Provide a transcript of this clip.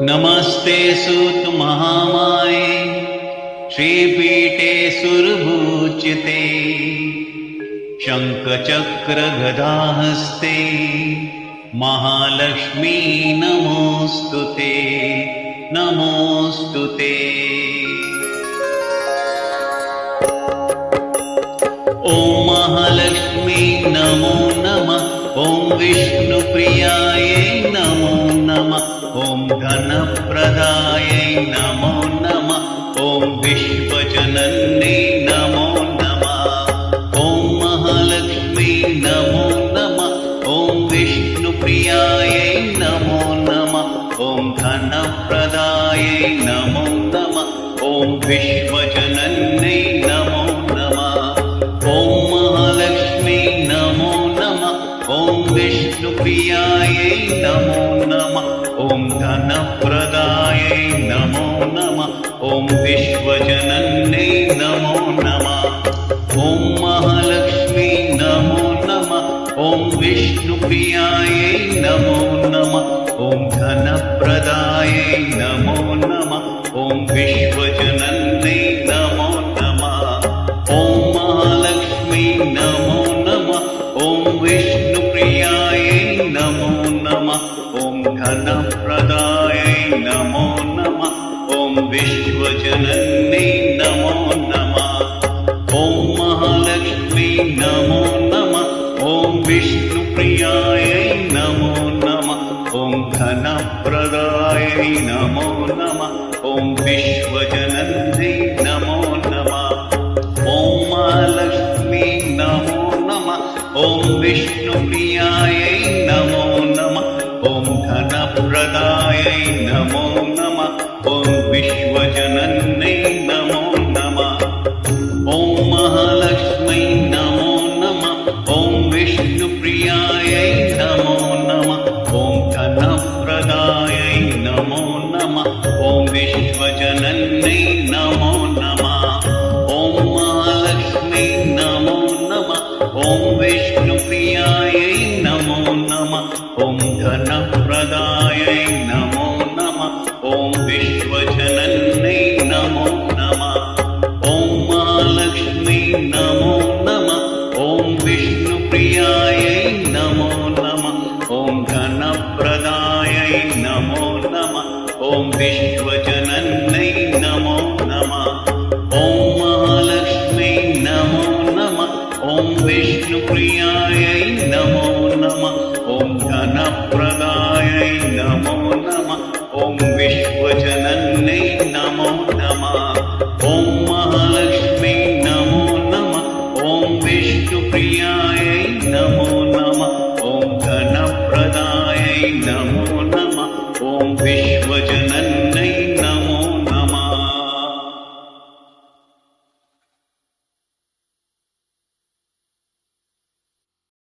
नमस्ते सूत महामाये श्रीपीठे सुरभूच्यते शङ्खचक्रगदाहस्ते महालक्ष्मी नमोऽस्तुते नमोऽस्तुते। ॐ महालक्ष्मी नमो नमः। ॐ विष्णुप्रियायै नमो नमः। ॐ धनप्रदायै नमो नमः। ॐ विश्वजनन्यै नमो नमः। ॐ महालक्ष्मी नमो नमः। ॐ विष्णुप्रियायै नमो नमः। ॐ धनप्रदायै नमो नमः। ॐ विश्वजनन्यै नमो नमः। ॐ महालक्ष्मी नमो नमः। ॐ विष्णुप्रियायै नमो नमः। ॐ धनप्रदायै नमो नमः। ॐ विश्वजनन्यै नमो नमः। ॐ महालक्ष्मी नमो नमः। ॐ विष्णुप्रियायै नमो नमः। ॐ धनप्रदायै नमो नमः। ॐ विश्वजनन्यै नमो नमः। ॐ महालक्ष्मी नमो नमः। ॐ विष्णुप्रियायै नमो नमः। ॐ धनप्रदायै नमो नमः। ॐ विश्वजनन्यै नमो नमः। ॐ महालक्ष्मी नमो नमः। ॐ विष्णुप्रियायै नमो नमः। ॐ धनप्रदायै नमो नमः। ॐ विश्वजनन्यै नमो नमः। ॐ महालक्ष्मी नमो नमः। ॐ विष्णुप्रियायै नमो नमः। ॐ धनप्रदायै नमो नमः। ॐ विश्वजनन्यै नमो नमः। ॐ महालक्ष्मी नमो नमः। ॐ विष्णुप्रियायै नमो नमः। ॐ धनप्रदायै नमो नमः। ॐ विश्वजनन्यै नमो नमः। ॐ महालक्ष्मी नमो नमः। ॐ विष्णुप्रियायै नमो नमः। ॐ धनप्रदायै नमो नमः। ॐ विश्वजनन्यै नमो नमः। ॐ महालक्ष्मी नमो नमः। ॐ विष्णुप्रियायै नमो नमः। ॐ धनप्रदायै नमो नमः। ॐ विश्वजनन्यै नमो नमः। ॐ महालक्ष्मी नमो नमः। ॐ विष्णुप्रियायै नमो नमः। ॐ धनप्रदायै नमो नमः। ॐ